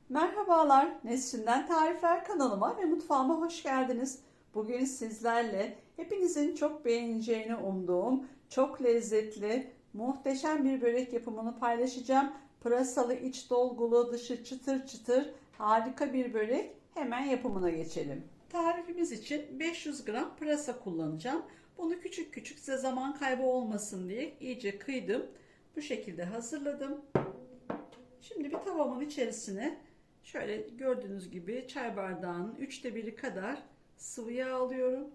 Merhabalar, Nesrin'den Tarifler kanalıma ve mutfağıma hoş geldiniz. Bugün sizlerle hepinizin çok beğeneceğini umduğum, çok lezzetli, muhteşem bir börek yapımını paylaşacağım. Pırasalı, iç dolgulu, dışı çıtır çıtır, harika bir börek. Hemen yapımına geçelim. Tarifimiz için 500 gram pırasa kullanacağım. Bunu küçük küçük, size zaman kaybı olmasın diye iyice kıydım. Bu şekilde hazırladım. Şimdi bir tavamın içerisine şöyle gördüğünüz gibi çay bardağının 1/3 kadar sıvı yağ alıyorum.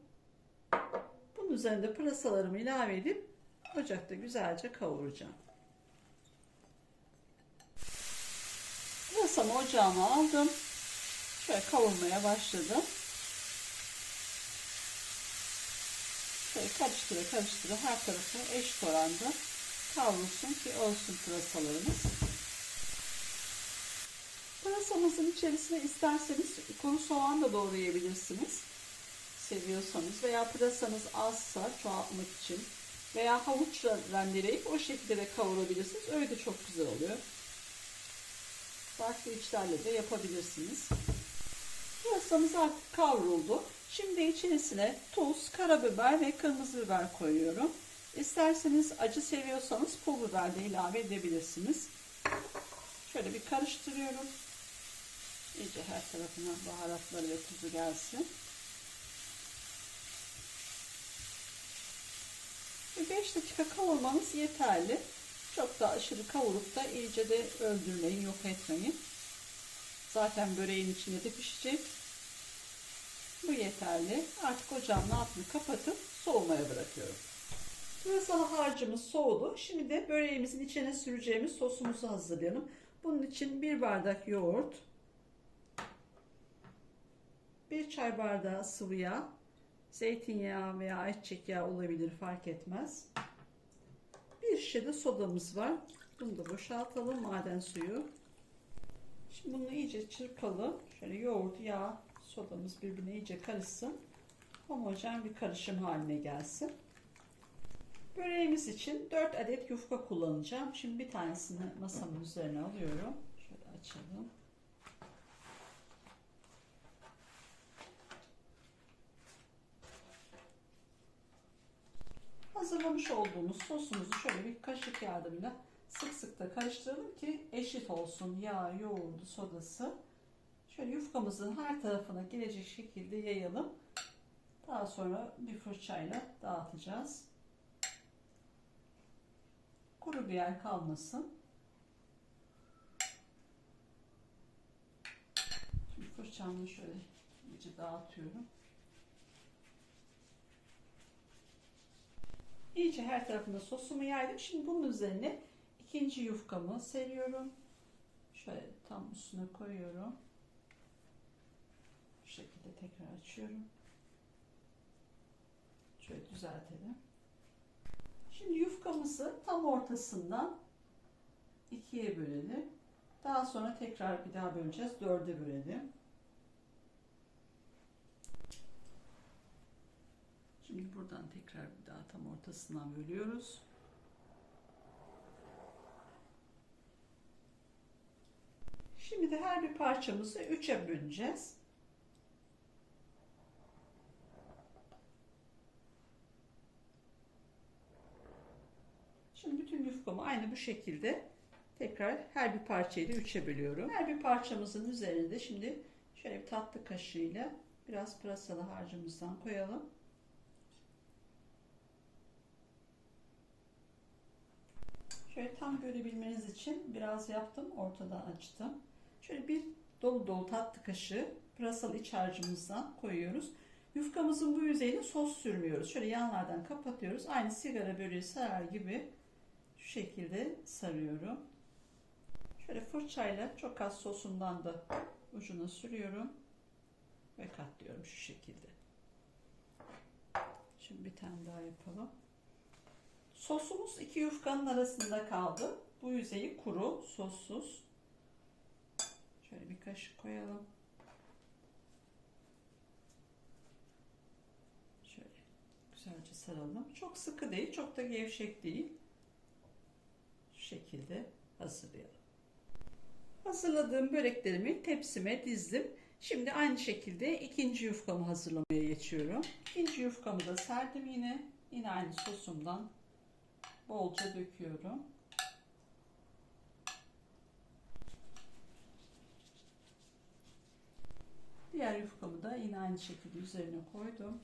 Bunun üzerinde pırasalarımı ilave edip ocakta güzelce kavuracağım. Pırasamı ocağıma aldım. Şöyle kavurmaya başladım. Şöyle karıştıra karıştıra her tarafı eşit oranda kavrulsun ki olsun pırasalarımız. Pırasamızın içerisine isterseniz kuru soğan da doğrayabilirsiniz. Seviyorsanız veya pırasanız azsa çoğaltmak için veya havuçla rendeleyip o şekilde de kavurabilirsiniz. Öyle de çok güzel oluyor. Farklı içlerle de yapabilirsiniz. Pırasamız artık kavruldu. Şimdi içerisine tuz, karabiber ve kırmızı biber koyuyorum. İsterseniz acı seviyorsanız pul biber de ilave edebilirsiniz. Şöyle bir karıştırıyorum. İyice her tarafına baharatları ve tuzu gelsin. 5 dakika kavurmanız yeterli. Çok da aşırı kavurup da iyice de öldürmeyin, yok etmeyin. Zaten böreğin içinde de pişecek. Bu yeterli. Artık ocağın altını kapatıp soğumaya bırakıyorum. Pırasalı harcımız soğudu. Şimdi de böreğimizin içine süreceğimiz sosumuzu hazırlayalım. Bunun için 1 bardak yoğurt, 1 çay bardağı sıvı yağ, zeytinyağı veya ayçiçek yağı olabilir, fark etmez. Bir şişe de sodamız var. Bunu da boşaltalım, maden suyu. Şimdi bunu iyice çırpalım. Şöyle yoğurt, yağ, sodamız birbirine iyice karışsın. Homojen bir karışım haline gelsin. Böreğimiz için 4 adet yufka kullanacağım. Şimdi bir tanesini masamın üzerine alıyorum. Şöyle açalım. Hazırlamış olduğumuz sosumuzu şöyle bir kaşık yardımıyla sık sık da karıştıralım ki eşit olsun yağ, yoğurdu, sodası. Şöyle yufkamızın her tarafına gelecek şekilde yayalım. Daha sonra bir fırçayla dağıtacağız. Kuru bir yer kalmasın. Şimdi fırçamla şöyle iyice dağıtıyorum. İyice her tarafında sosumu yaydım. Şimdi bunun üzerine ikinci yufkamı seriyorum. Şöyle tam üstüne koyuyorum. Bu şekilde tekrar açıyorum. Şöyle düzeltelim. Şimdi yufkamızı tam ortasından ikiye bölelim. Daha sonra tekrar bir daha böleceğiz. 4'e bölelim. Şimdi buradan tekrar bir daha tam ortasından bölüyoruz. Şimdi de her bir parçamızı 3'e böleceğiz. Şimdi bütün yufkamı aynı bu şekilde tekrar her bir parçayı da 3'e bölüyorum. Her bir parçamızın üzerinde şimdi şöyle bir tatlı kaşığıyla biraz pırasalı harcımızdan koyalım. Şöyle tam görebilmeniz için biraz yaptım, ortadan açtım. Şöyle bir dolu dolu tatlı kaşığı pırasalı iç harcımızdan koyuyoruz. Yufkamızın bu yüzeyine sos sürmüyoruz. Şöyle yanlardan kapatıyoruz. Aynı sigara böreği sarar gibi şu şekilde sarıyorum. Şöyle fırçayla çok az sosundan da ucuna sürüyorum ve katlıyorum şu şekilde. Şimdi bir tane daha yapalım. Sosumuz iki yufkanın arasında kaldı. Bu yüzeyi kuru, sossuz. Şöyle bir kaşık koyalım. Şöyle güzelce saralım. Çok sıkı değil, çok da gevşek değil. Şu şekilde hazırlayalım. Hazırladığım böreklerimi tepsime dizdim. Şimdi aynı şekilde ikinci yufkamı hazırlamaya geçiyorum. İkinci yufkamı da serdim yine. Yine aynı sosumdan bolca döküyorum. Diğer yufkamı da yine aynı şekilde üzerine koydum.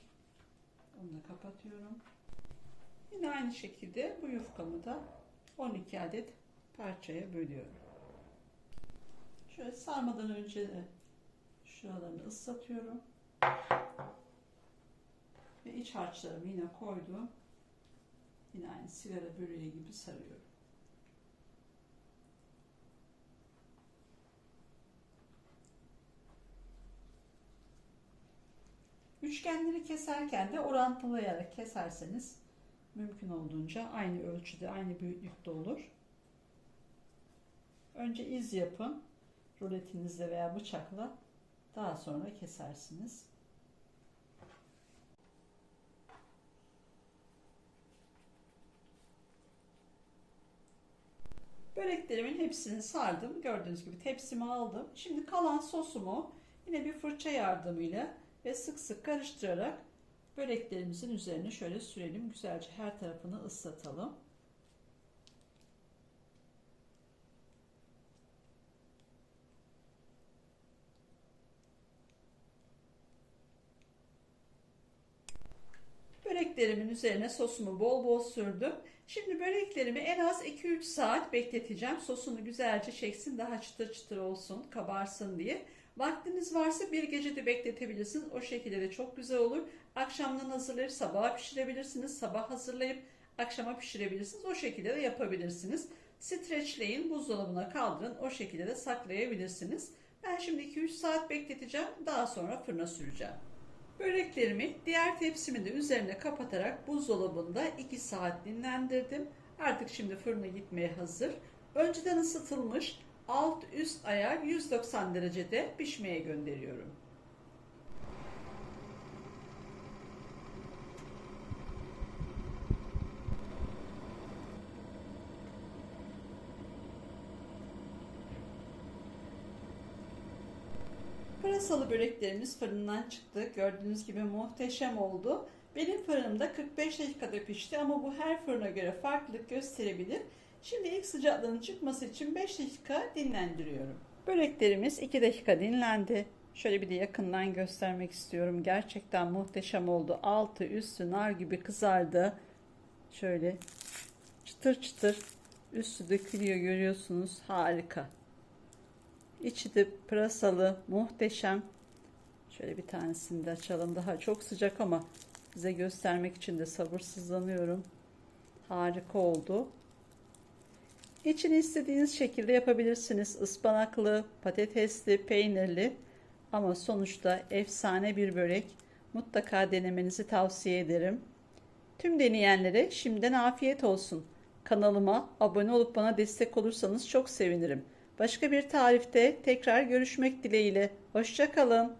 Onu da kapatıyorum. Yine aynı şekilde bu yufkamı da 12 adet parçaya bölüyorum. Şöyle sarmadan önce de şuralarını ıslatıyorum. Ve iç harçlarımı yine koydum. Yine aynı sigara böreği gibi sarıyorum. Üçgenleri keserken de orantılayarak keserseniz mümkün olduğunca aynı ölçüde, aynı büyüklükte olur. Önce iz yapın. Ruletinizle veya bıçakla, daha sonra kesersiniz. Böreklerimin hepsini sardım. Gördüğünüz gibi tepsime aldım. Şimdi kalan sosumu yine bir fırça yardımıyla ve sık sık karıştırarak böreklerimizin üzerine şöyle sürelim. Güzelce her tarafını ıslatalım. Böreklerimin üzerine sosumu bol bol sürdüm. Şimdi böreklerimi en az 2-3 saat bekleteceğim. Sosunu güzelce çeksin, daha çıtır çıtır olsun, kabarsın diye. Vaktiniz varsa bir gece de bekletebilirsiniz. O şekilde de çok güzel olur. Akşamdan hazırlayıp sabaha pişirebilirsiniz. Sabah hazırlayıp akşama pişirebilirsiniz. O şekilde de yapabilirsiniz. Streçleyin, buzdolabına kaldırın. O şekilde de saklayabilirsiniz. Ben şimdi 2-3 saat bekleteceğim. Daha sonra fırına süreceğim. Böreklerimi diğer tepsimi de üzerine kapatarak buzdolabında 2 saat dinlendirdim. Artık şimdi fırına gitmeye hazır. Önceden ısıtılmış alt üst ayar 190 derecede pişmeye gönderiyorum. Pırasalı böreklerimiz fırından çıktı. Gördüğünüz gibi muhteşem oldu. Benim fırınımda 45 dakikada pişti ama bu her fırına göre farklılık gösterebilir. Şimdi ilk sıcaklığının çıkması için 5 dakika dinlendiriyorum. Böreklerimiz 2 dakika dinlendi. Şöyle bir de yakından göstermek istiyorum. Gerçekten muhteşem oldu. Altı üstü nar gibi kızardı. Şöyle çıtır çıtır üstü dökülüyor, görüyorsunuz. Harika. İçi de pırasalı, muhteşem. Şöyle bir tanesini de açalım. Daha çok sıcak ama size göstermek için de sabırsızlanıyorum. Harika oldu. İçini istediğiniz şekilde yapabilirsiniz. Ispanaklı, patatesli, peynirli ama sonuçta efsane bir börek. Mutlaka denemenizi tavsiye ederim. Tüm deneyenlere şimdiden afiyet olsun. Kanalıma abone olup bana destek olursanız çok sevinirim. Başka bir tarifte tekrar görüşmek dileğiyle. Hoşça kalın.